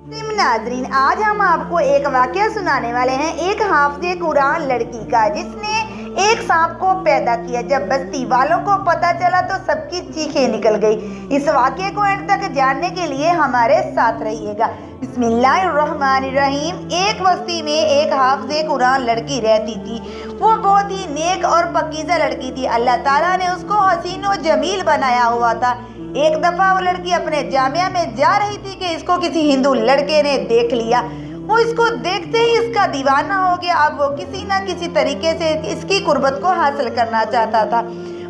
नाजरीन, आज हम आपको एक वाकया सुनाने वाले हैं एक हाफिज़े कुरान लड़की का, जिसने एक सांप को पैदा किया। जब बस्ती वालों को पता चला तो सबकी चीखें निकल गई। इस वाकये को एंड तक जानने के लिए हमारे साथ रहिएगा। बिस्मिल्लाहिर्रहमानिर्रहीम। एक बस्ती में एक हाफिज़े कुरान लड़की रहती थी। वो बहुत ही नेक और पकीज़ा लड़की थी। अल्लाह ताला ने उसको हसीन और जमील बनाया हुआ था। एक दफ़ा वो लड़की अपने जामिया में जा रही थी कि इसको किसी हिंदू लड़के ने देख लिया। वो इसको देखते ही इसका दीवाना हो गया। अब वो किसी न किसी तरीके से इसकी कुर्बत को हासिल करना चाहता था,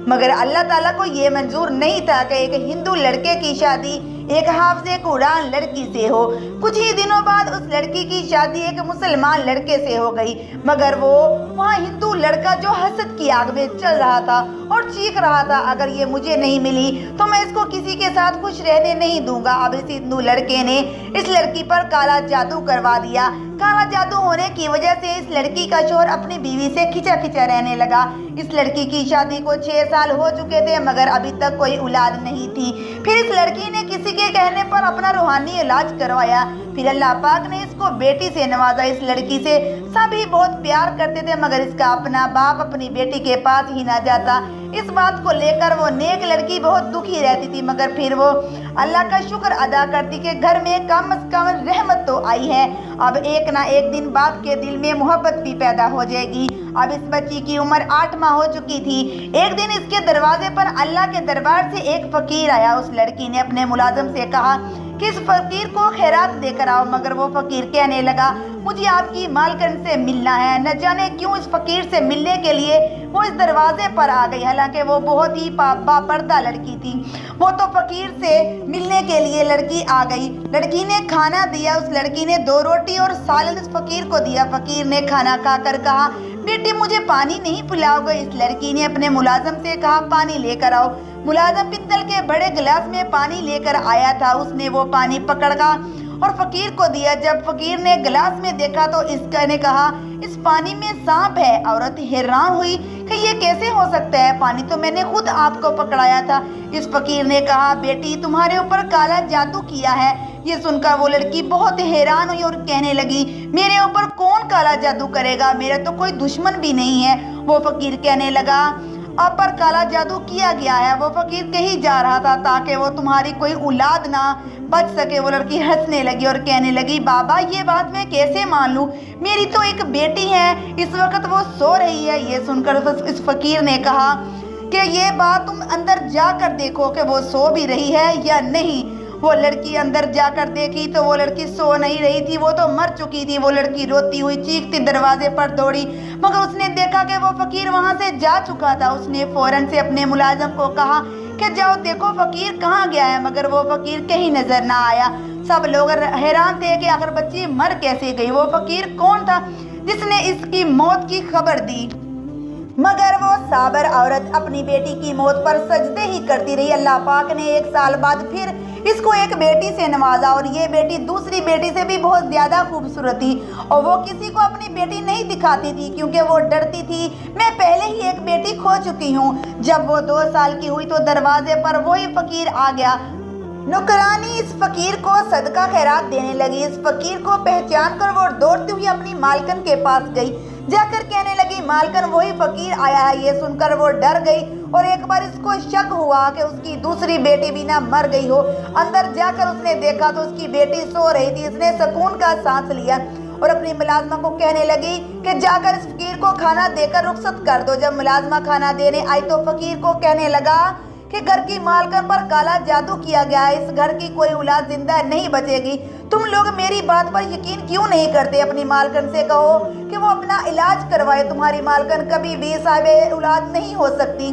मगर अल्लाह ताला को ये मंजूर नहीं था कि एक हिंदू लड़के की शादी एक हाफिज़े कुरान लड़की से हो। कुछ ही दिनों बाद उस लड़की की शादी एक मुसलमान लड़के से हो गई, मगर वो वहाँ हिंदू लड़का जो हसद की आग में चल रहा था और चीख रहा था, अगर ये मुझे नहीं मिली तो मैं इसको किसी के साथ खुश रहने नहीं दूंगा। अब इस हिंदू लड़के ने इस लड़की पर काला जादू करवा दिया। काला जादू होने की वजह से इस लड़की का शौहर अपनी बीवी से खिंचा खिंचा रहने लगा। इस लड़की की शादी को 6 साल हो चुके थे, मगर अभी तक कोई औलाद नहीं थी। फिर इस लड़की ने किसी के कहने पर अपना रूहानी इलाज करवाया। फिर अल्लाह पाक ने इसको बेटी से नवाजा। इस लड़की से सभी बहुत प्यार करते थे, मगर इसका अपना बाप अपनी बेटी के पास ही ना जाता। इस बात को लेकर वो नेक लड़की बहुत दुखी रहती थी, मगर फिर वो अल्लाह का शुक्र अदा करती कि घर में कम से कम रहमत तो आई है। अब एक ना एक दिन बाप के दिल में मोहब्बत भी पैदा हो जाएगी। अब इस बच्ची की उम्र 8 माह हो चुकी थी। एक दिन इसके दरवाजे पर अल्लाह के दरबार से एक फकीर आया। उस लड़की ने अपने मुलाजिम से कहा कि इस फकीर को खैरात देकर आओ, मगर वो फकीर कहने लगा, मुझे आपकी मालकिन से मिलना है। न जाने क्यों इस फकीर से मिलने के लिए वो इस दरवाजे पर आ गई। हालांकि वो बहुत ही बापर्दा लड़की थी। वो तो फकीर से मिलने के लिए लड़की आ गई। लड़की ने खाना दिया। उस लड़की ने 2 रोटी और सालन इस फकीर को दिया। फकीर ने खाना खाकर कहा, बेटी मुझे पानी नहीं पिलाओगे? इस लड़की ने अपने मुलाजिम से कहा, पानी लेकर आओ। मुलाजिम पित्तल के बड़े गिलास में पानी लेकर आया था। उसने वो पानी पकड़ा और फकीर को दिया। जब फकीर ने गिलास में देखा तो इसका ने कहा, इस पानी में सांप है। औरत हैरान हुई कि ये कैसे हो सकता है, पानी तो मैंने खुद आपको पकड़ाया था। इस फकीर ने कहा, बेटी तुम्हारे ऊपर काला जादू किया है। ये सुनकर वो लड़की बहुत हैरान हुई और कहने लगी, मेरे ऊपर कौन काला जादू करेगा, मेरा तो कोई दुश्मन भी नहीं है। वो फकीर कहने लगा, आप पर काला जादू किया गया है। वो फकीर कहीं जा रहा था ताकि वो तुम्हारी कोई औलाद ना बच सके। वो लड़की हंसने लगी और कहने लगी, बाबा ये बात मैं कैसे मान लूँ, मेरी तो एक बेटी है, इस वक्त वो सो रही है। ये सुनकर इस फकीर ने कहा कि ये बात तुम अंदर जाकर देखो कि वो सो भी रही है या नहीं। वो लड़की अंदर जाकर देखी तो वो लड़की सो नहीं रही थी, वो तो मर चुकी थी। वो लड़की रोती हुई चीखती दरवाजे पर दौड़ी, मगर उसने देखा कि वो फकीर वहां से जा चुका था। उसने फौरन से अपने मुलाजिम को कहा कि जाओ देखो फकीर कहाँ गया है, मगर वो फकीर कहीं नजर ना आया। सब लोग हैरान थे कि आखिर बच्ची मर कैसे गई। वो फकीर कौन था जिसने इसकी मौत की खबर दी? मगर वो साबर औरत अपनी बेटी की मौत पर सजदे ही करती रही। अल्लाह पाक ने 1 साल बाद फिर इसको एक बेटी से नवाजा, और ये बेटी दूसरी बेटी से भी बहुत ज़्यादा खूबसूरत थी। और वो किसी को अपनी बेटी नहीं दिखाती थी क्योंकि वो डरती थी, मैं पहले ही एक बेटी खो चुकी हूँ। जब वो 2 साल की हुई तो दरवाजे पर वही फकीर आ गया। नौकरानी इस फकीर को सदका खैरात देने लगी। इस फकीर को पहचान कर वो दौड़ती हुई अपनी मालकिन के पास गई। जाकर कहने लगी, मालकिन वही फकीर आया है। ये सुनकर वो डर गई और एक बार इसको शक हुआ कि उसकी दूसरी बेटी भी ना मर गई हो। अंदर जाकर उसने देखा तो उसकी बेटी सो रही थी। इसने सुकून का सांस लिया और अपनी मुलाजमा को कहने लगी कि जाकर इस फकीर को खाना देकर रुखसत कर दो। जब मुलाजमा खाना देने आई तो फकीर को कहने लगा कि घर की मालकिन पर काला जादू किया गया है, इस घर की कोई औलाद जिंदा नहीं बचेगी। तुम लोग मेरी बात पर यकीन क्यों नहीं करते? अपनी मालकिन से कहो कि वो अपना इलाज करवाए। तुम्हारी मालकिन कभी भी साहिब औलाद नहीं हो सकती।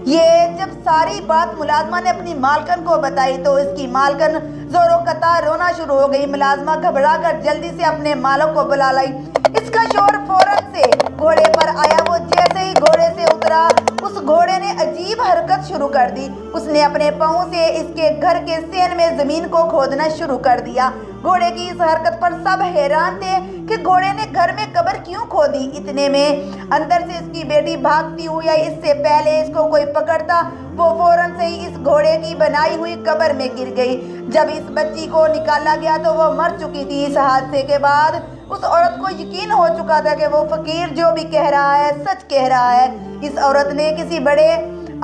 ये जब सारी बात मुलाजमा ने अपनी मालकिन को बताई तो इसकी मालकिन जोरों कतार रोना शुरू हो गई। मुलाजमा घबरा कर जल्दी से अपने मालिक को बुला लाई। इसका शौहर फौरन से घोड़े पर आया। वो जैसे ही घोड़े से उतरा, उस घोड़े ने अजीब हरकत शुरू कर दी। उसने अपने पाँव से इसके घर के सेन में जमीन को खोदना शुरू कर दिया। घोड़े की इस हरकत पर सब हैरान थे कि घोड़े ने घर में कब्र क्यों खोदी। इतने में अंदर से इसकी बेटी भागती हुई आई। इससे पहले इसको कोई पकड़ता वो फौरन से ही इस घोड़े की बनाई हुई कब्र में गिर गई। जब इस बच्ची को निकाला गया तो वो मर चुकी थी। इस हादसे के बाद उस औरत को यकीन हो चुका था कि वो फकीर जो भी कह रहा है सच कह रहा है। इस औरत ने किसी बड़े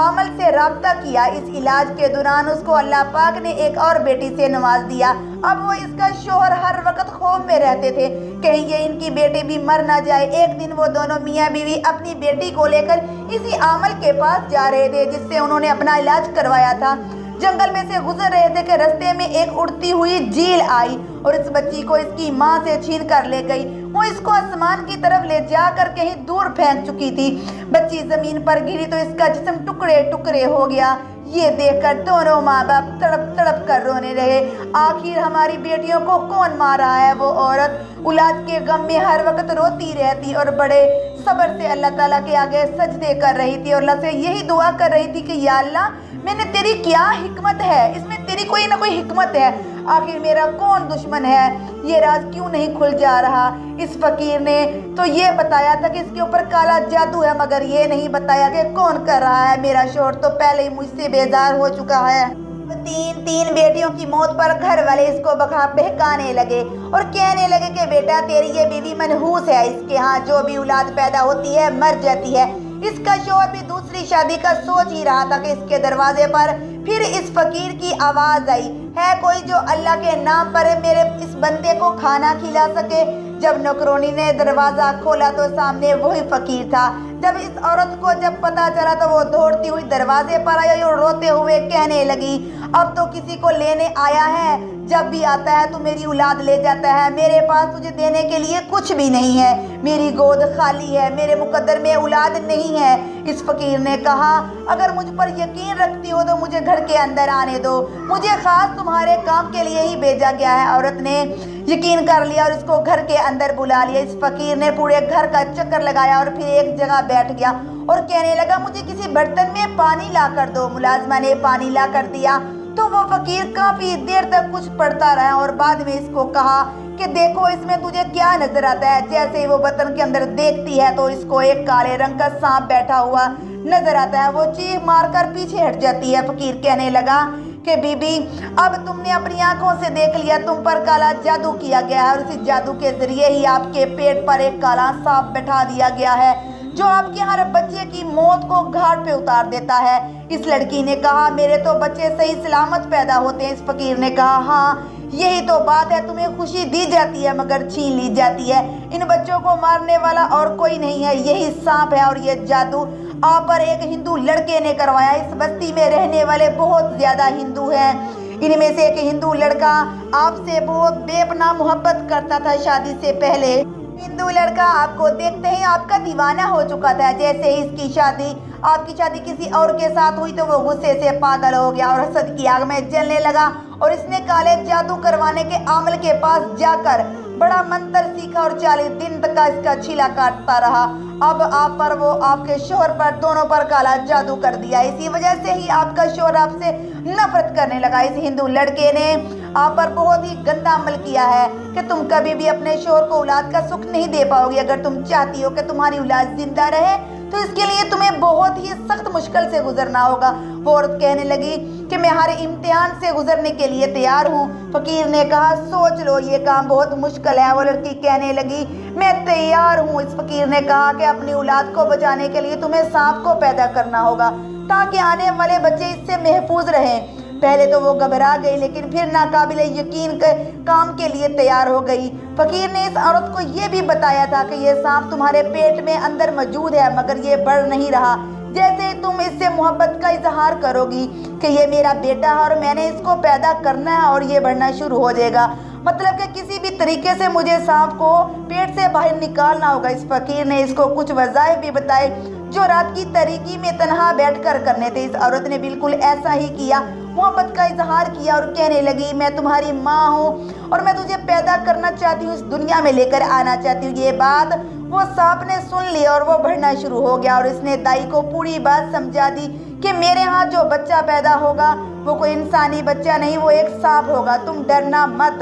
अमल से राब्ता किया। इस इलाज के दौरान उसको अल्लाह पाक ने एक और बेटी से नवाज दिया। अब वो इसका शोहर हर वक्त खौफ में रहते थे कहीं ये इनकी बेटी भी मर ना जाए। एक दिन वो दोनों मियाँ बीवी अपनी बेटी को लेकर इसी आमल के पास जा रहे थे जिससे उन्होंने अपना इलाज करवाया था। जंगल में से गुजर रहे थे कि रास्ते में एक उड़ती हुई झील आई और इस बच्ची को इसकी माँ से छीन कर ले गई। वो इसको आसमान की तरफ ले जाकर कहीं दूर फेंक चुकी थी। बच्ची जमीन पर गिरी तो इसका जिस्म टुकड़े टुकड़े हो गया। ये देखकर दोनों माँ बाप तड़प तड़प कर रोने रहे। आखिर हमारी बेटियों को कौन मार रहा है। वो औरत औलाद के गम में हर वक्त रोती रहती और बड़े सब्र से अल्लाह ताला के आगे सजदे कर रही थी और अल्लाह से यही दुआ कर रही थी कि या अल्लाह मैंने तेरी क्या हिकमत है, इसमें तेरी कोई ना कोई हिकमत है। आखिर मेरा कौन दुश्मन है, ये राज क्यों नहीं खुल जा रहा। इस फकीर ने तो ये बताया था कि इसके ऊपर काला जादू है मगर ये नहीं बताया कि कौन कर रहा है। मेरा शोहर तो पहले ही मुझसे बेजार हो चुका है। तीन बेटियों की मौत पर घर वाले इसको बहकाने लगे और कहने लगे कि बेटा तेरी ये बीवी मनहूस है, इसके यहाँ जो भी औलाद पैदा होती है मर जाती है। इसका शोहर भी दूसरी शादी का सोच ही रहा था कि इसके दरवाजे पर फिर इस फकीर की आवाज आई, है कोई जो अल्लाह के नाम पर मेरे इस बंदे को खाना खिला सके। जब नौकरानी ने दरवाजा खोला तो सामने वही फकीर था। जब इस औरत को जब पता चला तो वो दौड़ती हुई दरवाजे पर आई और रोते हुए कहने लगी, अब तो किसी को लेने आया है, जब भी आता है तो मेरी औलाद ले जाता है। मेरे पास तुझे देने के लिए कुछ भी नहीं है, मेरी गोद खाली है, मेरे मुकद्दर में औलाद नहीं है। इस फकीर ने कहा, अगर मुझ पर यकीन रखती हो तो मुझे घर के अंदर आने दो, मुझे खास तुम्हारे काम के लिए ही भेजा गया है। औरत ने यकीन कर लिया और इसको घर के अंदर बुला लिया। इस फकीर ने पूरे घर का चक्कर लगाया और फिर एक जगह बैठ गया और कहने लगा, मुझे किसी बर्तन में पानी ला कर दो। मुलाजमा ने पानी ला कर दिया तो वो फकीर काफी देर तक कुछ पढ़ता रहा और बाद में इसको कहा कि देखो इसमें तुझे क्या नजर आता है। जैसे ही वो बर्तन के अंदर देखती है तो इसको एक काले रंग का सांप बैठा हुआ नजर आता है। वो चीख मारकर पीछे हट जाती है। फकीर कहने लगा कि बीबी अब तुमने अपनी आंखों से देख लिया, तुम पर काला जादू किया गया है और इसी जादू के जरिए ही आपके पेट पर एक काला सांप बैठा दिया गया है जो आपके हर बच्चे की मौत को घाट पे उतार देता है। इस लड़की ने कहा, मेरे तो बच्चे सही सलामत पैदा होते हैं। इस फकीर ने कहा, हाँ यही तो बात है, तुम्हें खुशी दी जाती है मगर छीन ली जाती है। इन बच्चों को मारने वाला और कोई नहीं है, यही सांप है और ये जादू आप पर एक हिंदू लड़के ने करवाया। इस बस्ती में रहने वाले बहुत ज्यादा हिंदू हैं, इनमें से एक हिंदू लड़का आपसे बहुत बेपनाह मोहब्बत करता था। शादी से पहले हिंदू लड़का आपको देखते ही आपका दीवाना हो चुका था। जैसे ही आपकी शादी किसी और के साथ हुई तो वो गुस्से से पागल हो गया और हसद की आग में जलने लगा और इसने काले जादू करवाने के आमल के पास जाकर बड़ा मंत्र सीखा और 40 दिन तक का इसका छीला काटता रहा। अब आप पर वो आपके शोहर पर दोनों पर काला जादू कर दिया। इसी वजह से ही आपका शोहर आपसे नफरत करने लगा। इस हिंदू लड़के ने आप पर बहुत ही गंदा अमल किया है कि तुम कभी भी अपने शोहर को औलाद का सुख नहीं दे पाओगी। अगर तुम चाहती हो कि तुम्हारी औलाद जिंदा रहे तो इसके लिए तुम्हें बहुत ही सख्त मुश्किल से गुजरना होगा। वो औरत कहने लगी कि मैं हर इम्तिहान से गुजरने के लिए तैयार हूँ। फकीर ने कहा, सोच लो ये काम बहुत मुश्किल है। वो लड़की कहने लगी, मैं तैयार हूँ। इस फकीर ने कहा कि अपनी औलाद को बचाने के लिए तुम्हें सांप को पैदा करना होगा ताकि आने वाले बच्चे इससे महफूज रहें। पहले तो वो घबरा गई लेकिन फिर नाकाबिले यकीन काम के लिए तैयार हो गई। फकीर ने इस औरत को ये भी बताया था कि ये सांप तुम्हारे पेट में अंदर मौजूद है मगर ये बढ़ नहीं रहा। जैसे तुम इससे मोहब्बत का इजहार करोगी कि ये मेरा बेटा है और मैंने इसको पैदा करना है और ये बढ़ना शुरू हो जाएगा। मतलब कि किसी भी तरीके से मुझे सांप को पेट से बाहर निकालना होगा। इस फकीर ने इसको कुछ वज़ाइफ भी बताए जो रात की तारीकी में तन्हा बैठकर करने थे। इस औरत ने बिल्कुल ऐसा ही किया, मोहब्बत का इजहार किया और कहने लगी, मैं तुम्हारी माँ हूँ और मैं तुझे पैदा करना चाहती हूँ, इस दुनिया में लेकर आना चाहती हूँ। ये बात वो सांप ने सुन ली और वो बढ़ना शुरू हो गया और इसने दाई को पूरी बात समझा दी कि मेरे यहाँ जो बच्चा पैदा होगा वो कोई इंसानी बच्चा नहीं, वो एक सांप होगा, तुम डरना मत।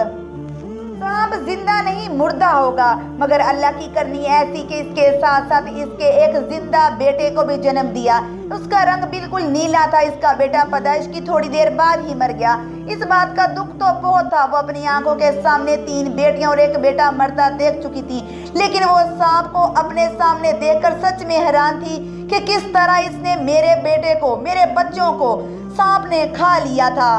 اب زندہ نہیں مردہ ہوگا، مگر اللہ کی کرنی ایسی کہ اس کے ساتھ ساتھ اس کے ایک زندہ بیٹے کو بھی جنم دیا۔ اس کا رنگ بالکل نیلا تھا، اس کا بیٹا پیدائش کی تھوڑی دیر بعد ہی مر گیا۔ اس بات کا دکھ تو بہت تھا، وہ اپنی آنکھوں کے سامنے 3 بیٹیاں اور ایک بیٹا مرتا دیکھ چکی تھی، لیکن وہ سانپ کو اپنے سامنے دیکھ کر سچ میں حیران تھی کہ کس طرح اس نے میرے بیٹے کو، میرے بچوں کو سانپ نے کھا لیا تھا۔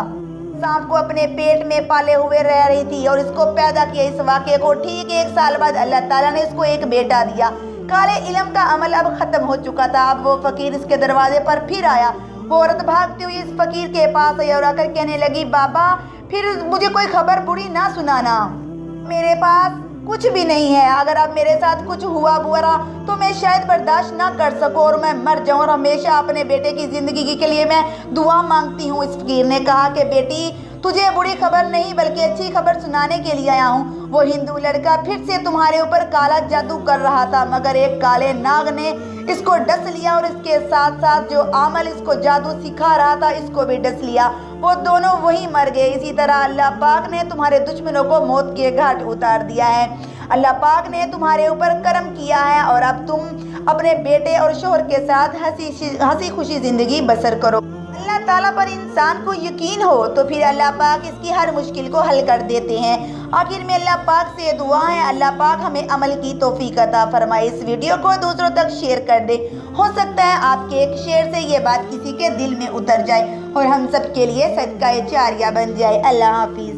سانپ کو اپنے پیٹ میں پالے ہوئے رہ رہی تھی اور اس کو پیدا کیا۔ اس واقعے کو ٹھیک 1 سال بعد اللہ تعالیٰ نے اس کو ایک بیٹا دیا۔ کالے علم کا عمل اب ختم ہو چکا تھا۔ اب وہ فقیر اس کے دروازے پر پھر آیا۔ وہ عورت بھاگتی ہوئی اس فقیر کے پاس آئی اور آ کر کہنے لگی، بابا پھر مجھے کوئی خبر بری نہ سنانا، میرے پاس کچھ بھی نہیں ہے۔ اگر اب میرے ساتھ کچھ ہوا برا تو میں شاید برداشت نہ کر سکوں اور میں مر جاؤں، اور ہمیشہ اپنے بیٹے کی زندگی کے لیے میں دعا مانگتی ہوں۔ اس فقیر نے کہا کہ بیٹی، تجھے بری خبر نہیں بلکہ اچھی خبر سنانے کے لیے آیا ہوں۔ وہ ہندو لڑکا پھر سے تمہارے اوپر کالا جادو کر رہا تھا، مگر ایک کالے ناگ نے اس کو ڈس لیا اور اس کے ساتھ ساتھ جو عامل اس کو جادو سکھا رہا تھا اس کو بھی ڈس لیا۔ وہ دونوں وہیں مر گئے۔ اسی طرح اللہ پاک نے تمہارے دشمنوں کو موت کے گھاٹ اتار دیا ہے۔ اللہ پاک نے تمہارے اوپر کرم کیا ہے اور اب تم اپنے بیٹے اور شوہر کے ساتھ ہنسی خوشی زندگی بسر کرو۔ اللہ تعالیٰ پر انسان کو یقین ہو تو پھر اللہ پاک اس کی ہر مشکل کو حل کر دیتے ہیں۔ آخر میں اللہ پاک سے دعا ہے، اللہ پاک ہمیں عمل کی توفیق عطا فرمائے۔ اس ویڈیو کو دوسروں تک شیئر کر دے، ہو سکتا ہے آپ کے ایک شیئر سے یہ بات کسی کے دل میں اتر جائے اور ہم سب کے لیے صدقہ جاریہ بن جائے۔ اللہ حافظ۔